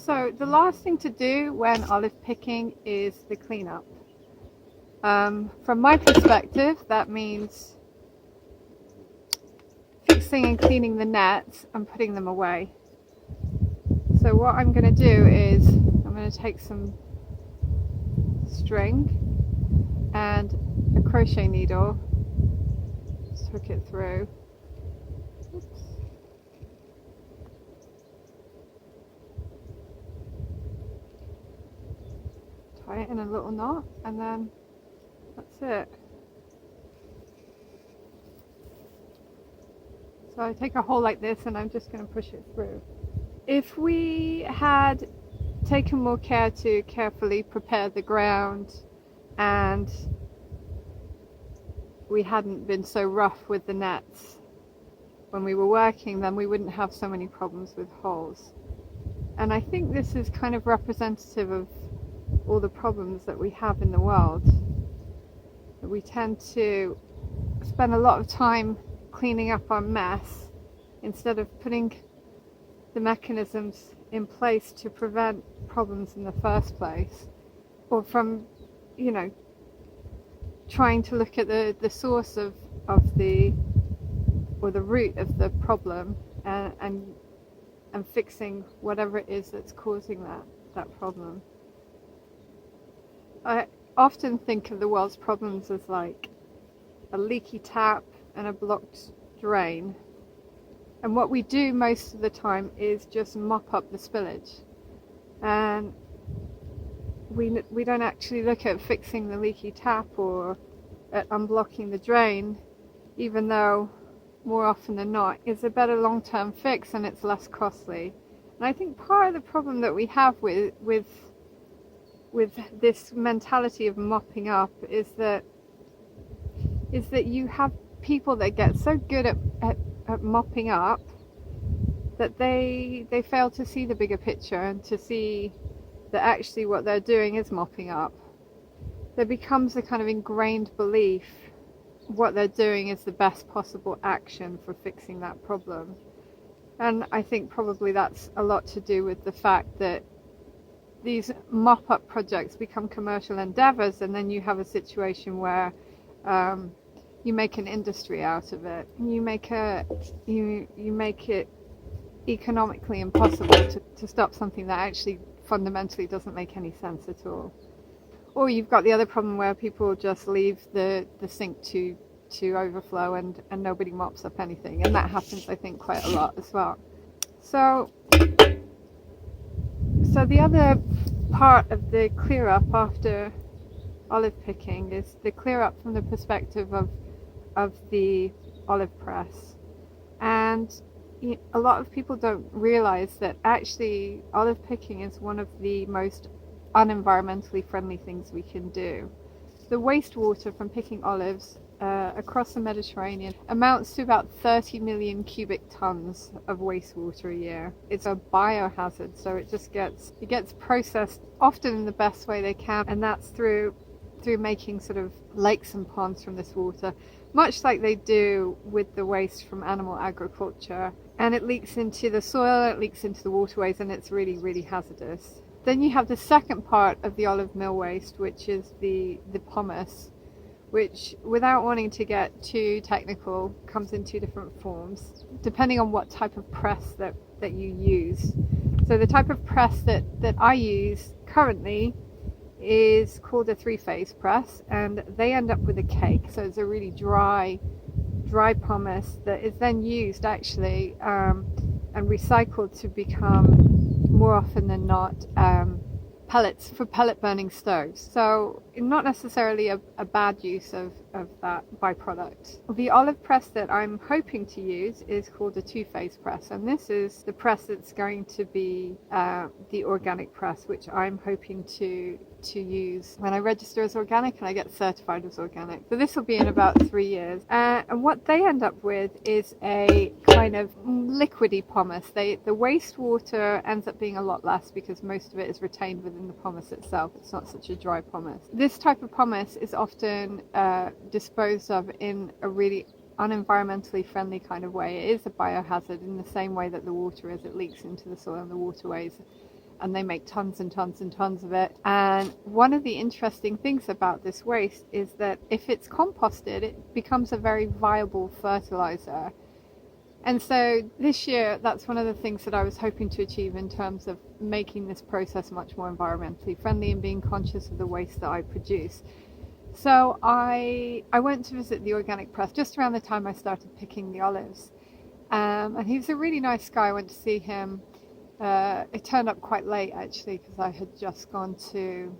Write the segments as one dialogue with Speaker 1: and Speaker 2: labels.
Speaker 1: So the last thing to do when olive picking is the cleanup. From my perspective, that means fixing and cleaning the nets and putting them away. So what I'm going to do is I'm going to take some string and a crochet needle, just hook it through. Oops. Tie it in a little knot, and then that's it. So I take a hole like this and I'm just going to push it through. If we had taken more care to carefully prepare the ground and we hadn't been so rough with the nets when we were working, then we wouldn't have so many problems with holes. And I think this is kind of representative of all the problems that we have in the world. We tend to spend a lot of time cleaning up our mess instead of putting the mechanisms in place to prevent problems in the first place, or from, you know, trying to look at the source of the, or the root of the problem, and fixing whatever it is that's causing that problem. I often think of the world's problems as like a leaky tap and a blocked drain, and what we do most of the time is just mop up the spillage, and we don't actually look at fixing the leaky tap or at unblocking the drain, even though more often than not it's a better long-term fix and it's less costly. And I think part of the problem that we have with this mentality of mopping up is that you have people that get so good at mopping up that they fail to see the bigger picture and to see that actually what they're doing is mopping up. There becomes a kind of ingrained belief what they're doing is the best possible action for fixing that problem. And I think probably that's a lot to do with the fact that these mop-up projects become commercial endeavors, and then you have a situation where you make an industry out of it. You make it economically impossible to stop something that actually fundamentally doesn't make any sense at all. Or you've got the other problem where people just leave the sink to overflow and nobody mops up anything, and that happens, I think, quite a lot as well. So the other part of the clear up after olive picking is the clear up from the perspective of the olive press. And a lot of people don't realize that actually olive picking is one of the most unenvironmentally friendly things we can do. The wastewater from picking olives across the Mediterranean amounts to about 30 million cubic tons of wastewater a year. It's a biohazard, so it gets processed often in the best way they can, and that's through making sort of lakes and ponds from this water, much like they do with the waste from animal agriculture. And it leaks into the soil, it leaks into the waterways, and it's really, really hazardous. Then you have the second part of the olive mill waste, which is the pomace, which, without wanting to get too technical, comes in two different forms, depending on what type of press that you use. So the type of press that I use currently is called a three-phase press, and they end up with a cake. So it's a really dry pomace that is then used actually and recycled to become, more often than not, pellets for pellet burning stoves. So not necessarily a bad use of that byproduct. The olive press that I'm hoping to use is called a two-phase press, and this is the press that's going to be the organic press, which I'm hoping to use when I register as organic and I get certified as organic. So this will be in about 3 years. And what they end up with is a kind of liquidy pomace. The wastewater ends up being a lot less because most of it is retained within the pomace itself. It's not such a dry pomace. This type of pomace is often disposed of in a really unenvironmentally friendly kind of way. It is a biohazard in the same way that the water is. It leaks into the soil and the waterways. and they make tons and tons and tons of it. And one of the interesting things about this waste is that if it's composted, it becomes a very viable fertilizer. And so this year, that's one of the things that I was hoping to achieve in terms of making this process much more environmentally friendly and being conscious of the waste that I produce. So I went to visit the organic press just around the time I started picking the olives. And he was a really nice guy. I went to see him. It turned up quite late actually, because I had just gone to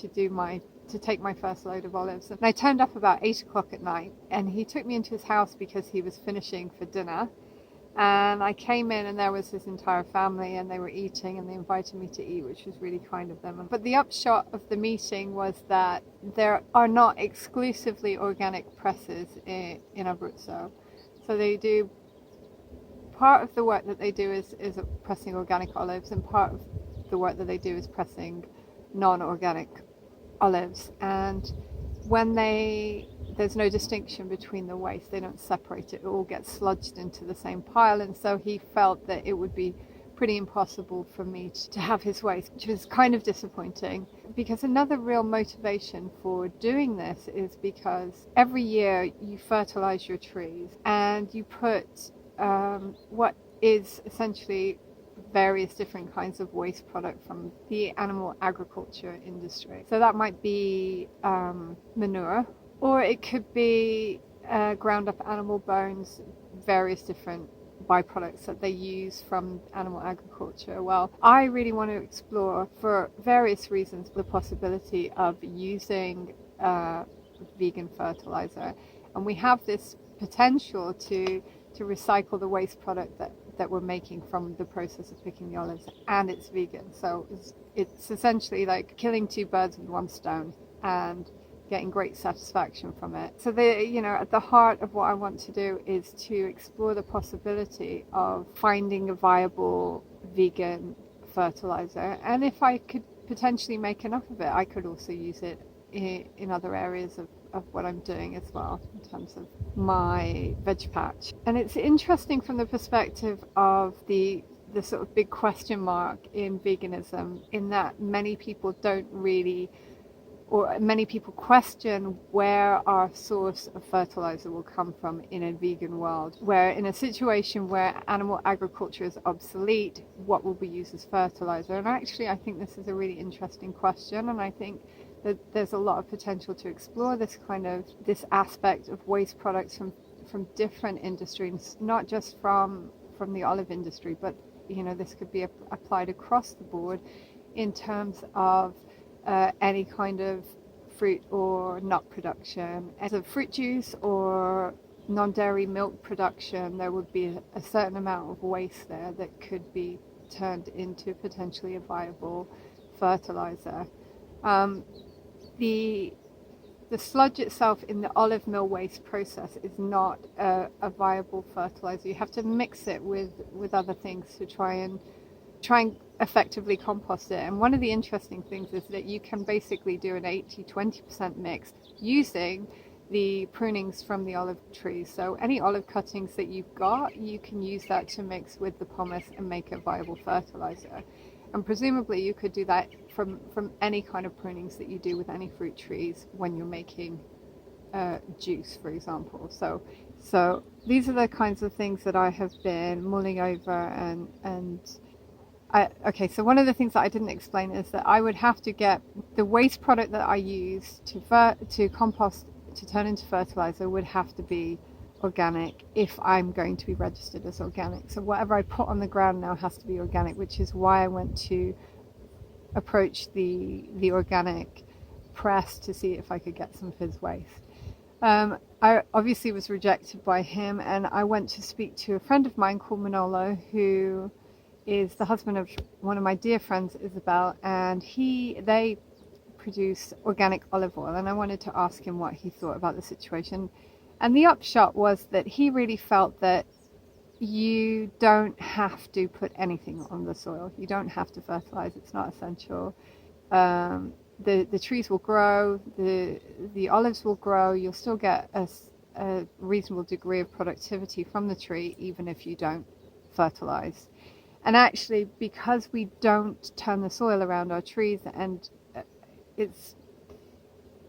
Speaker 1: take my first load of olives. And I turned up about 8 o'clock at night, and he took me into his house because he was finishing for dinner. And I came in and there was his entire family, and they were eating, and they invited me to eat, which was really kind of them. But the upshot of the meeting was that there are not exclusively organic presses in Abruzzo. So they do, part of the work that they do is pressing organic olives, and part of the work that they do is pressing non-organic olives. And when there's no distinction between the waste, they don't separate it, it all gets sludged into the same pile. And so he felt that it would be pretty impossible for me to have his waste, which was kind of disappointing. Because another real motivation for doing this is because every year you fertilize your trees, and you put what is essentially various different kinds of waste product from the animal agriculture industry. So that might be manure, or it could be ground up animal bones, various different byproducts that they use from animal agriculture. Well, I really want to explore, for various reasons, the possibility of using vegan fertilizer. And we have this potential to recycle the waste product that we're making from the process of picking the olives, and it's vegan. So it's essentially like killing two birds with one stone and getting great satisfaction from it. So at the heart of what I want to do is to explore the possibility of finding a viable vegan fertilizer. And if I could potentially make enough of it, I could also use it in other areas of what I'm doing as well, in terms of my veg patch. And it's interesting from the perspective of the sort of big question mark in veganism, in that many people don't really, or many people question where our source of fertilizer will come from in a vegan world, where in a situation where animal agriculture is obsolete, what will we use as fertilizer? And actually, I think this is a really interesting question, and I think that there's a lot of potential to explore this aspect of waste products from different industries, not just from the olive industry, but this could be applied across the board in terms of any kind of fruit or nut production. As a fruit juice or non-dairy milk production, there would be a certain amount of waste there that could be turned into potentially a viable fertilizer. The sludge itself in the olive mill waste process is not a viable fertilizer. You have to mix it with other things to try and effectively compost it. And one of the interesting things is that you can basically do an 80-20% mix using the prunings from the olive trees. So any olive cuttings that you've got, you can use that to mix with the pomace and make a viable fertilizer. And presumably you could do that from any kind of prunings that you do with any fruit trees when you're making juice, for example. So these are the kinds of things that I have been mulling over. So one of the things that I didn't explain is that I would have to get the waste product that I use to compost, to turn into fertilizer, would have to be organic if I'm going to be registered as organic. So whatever I put on the ground now has to be organic, which is why I went to approach the organic press to see if I could get some of his waste. I obviously was rejected by him, and I went to speak to a friend of mine called Manolo, who is the husband of one of my dear friends, Isabel, and they produce organic olive oil, and I wanted to ask him what he thought about the situation. And the upshot was that he really felt that you don't have to put anything on the soil. You don't have to fertilize. It's not essential. The trees will grow. The olives will grow. You'll still get a reasonable degree of productivity from the tree, even if you don't fertilize. And actually, because we don't turn the soil around our trees, and it's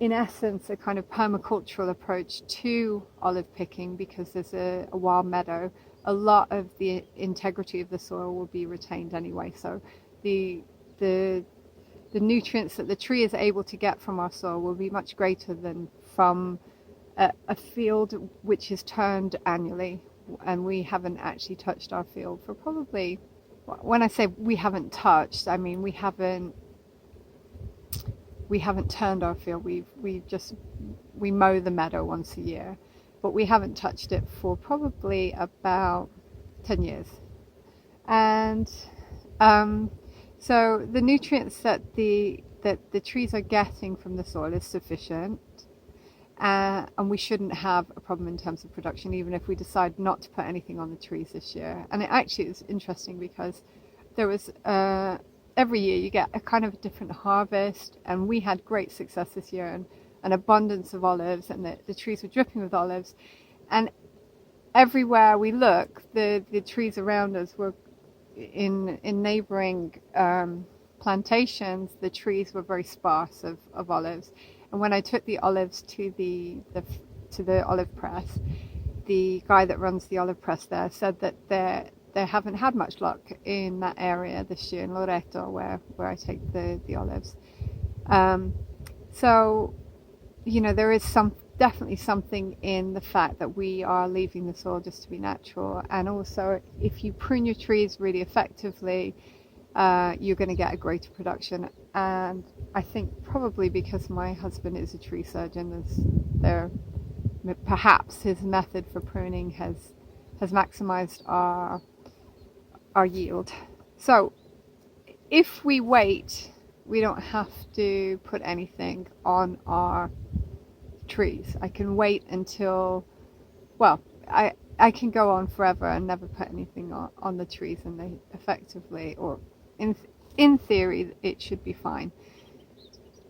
Speaker 1: in essence a kind of permacultural approach to olive picking, because there's a wild meadow, a lot of the integrity of the soil will be retained anyway. So the nutrients that the tree is able to get from our soil will be much greater than from a field which is turned annually. And we haven't actually touched our field for probably, when I say we haven't touched, I mean we haven't turned our field. We mow the meadow once a year, but we haven't touched it for probably about 10 years. And so the nutrients that the trees are getting from the soil is sufficient, and we shouldn't have a problem in terms of production, even if we decide not to put anything on the trees this year. And it actually is interesting because there was every year you get a kind of a different harvest, and we had great success this year, and an abundance of olives, and the trees were dripping with olives. And everywhere we look, the trees around us were in neighboring plantations. The trees were very sparse of olives. And when I took the olives to the olive press, the guy that runs the olive press there said that they haven't had much luck in that area this year, in Loreto, where I take the olives. So, you know, there is definitely something in the fact that we are leaving the soil just to be natural. And also, if you prune your trees really effectively, you're going to get a greater production. And I think probably because my husband is a tree surgeon, perhaps his method for pruning has maximized our yield. So if we wait, we don't have to put anything on our trees. I can wait until, well, I can go on forever and never put anything on the trees, and they effectively, or in theory, it should be fine.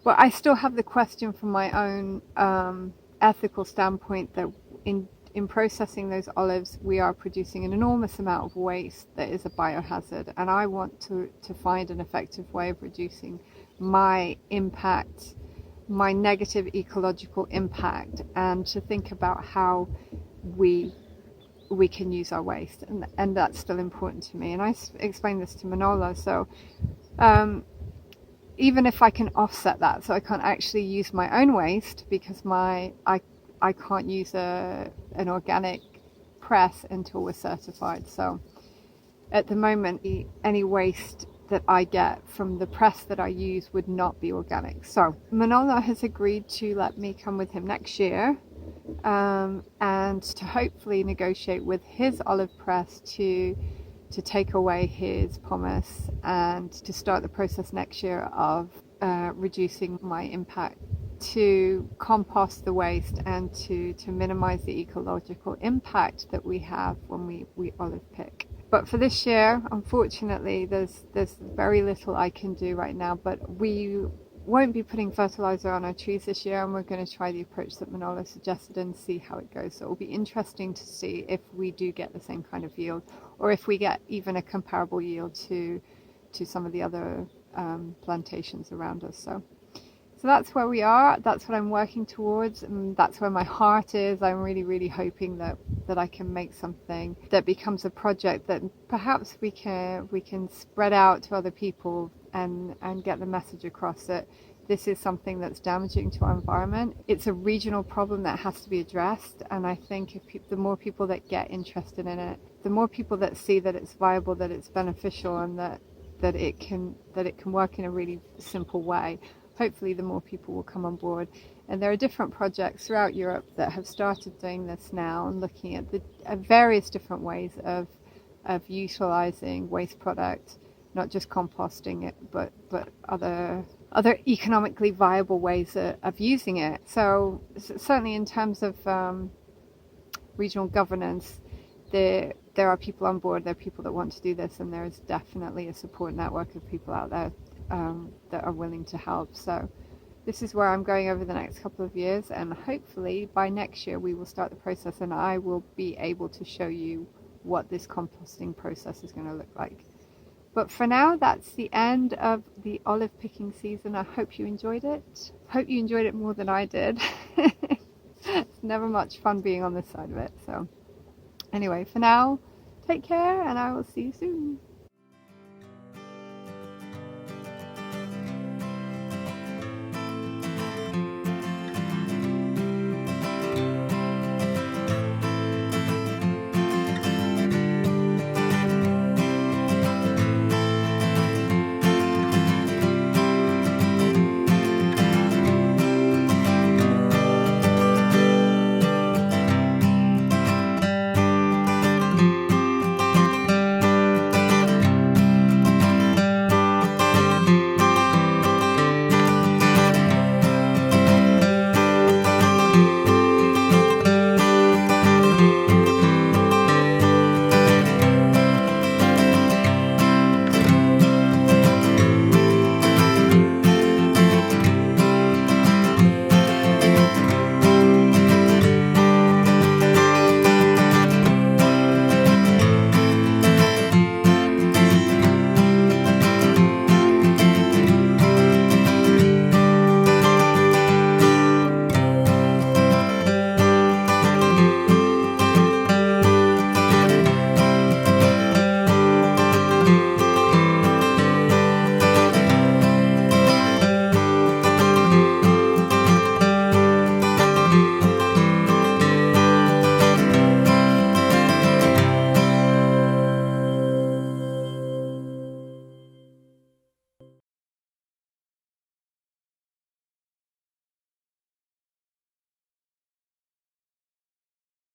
Speaker 1: But I still have the question from my own ethical standpoint that in processing those olives, we are producing an enormous amount of waste that is a biohazard, and I want to find an effective way of reducing my impact, my negative ecological impact, and to think about how we can use our waste, and that's still important to me. And I explained this to Manolo. So even if I can offset that, so I can't actually use my own waste because I can't use an organic press until we're certified. So at the moment, any waste that I get from the press that I use would not be organic. So Manolo has agreed to let me come with him next year, and to hopefully negotiate with his olive press to take away his pomace, and to start the process next year of reducing my impact, to compost the waste, and to minimize the ecological impact that we have when we olive pick. But for this year, unfortunately, there's very little I can do right now. But we won't be putting fertilizer on our trees this year, and we're going to try the approach that Manolo suggested and see how it goes. So it will be interesting to see if we do get the same kind of yield, or if we get even a comparable yield to some of the other plantations around us. So that's where we are. That's what I'm working towards, and that's where my heart is. I'm really, really hoping that I can make something that becomes a project that perhaps we can spread out to other people and get the message across that this is something that's damaging to our environment. It's a regional problem that has to be addressed, and I think the more people that get interested in it, the more people that see that it's viable, that it's beneficial, and that it can work in a really simple way, hopefully the more people will come on board. And there are different projects throughout Europe that have started doing this now, and looking at various different ways of utilizing waste product, not just composting it, but other economically viable ways of using it. So certainly in terms of regional governance, there are people on board, there are people that want to do this, and there is definitely a support network of people out there that are willing to help. So this is where I'm going over the next couple of years, and hopefully by next year we will start the process, and I will be able to show you what this composting process is going to look like. But for now, that's the end of the olive picking season. I hope you enjoyed it. Hope you enjoyed it more than I did. It's never much fun being on this side of it. So anyway, for now, take care and I will see you soon.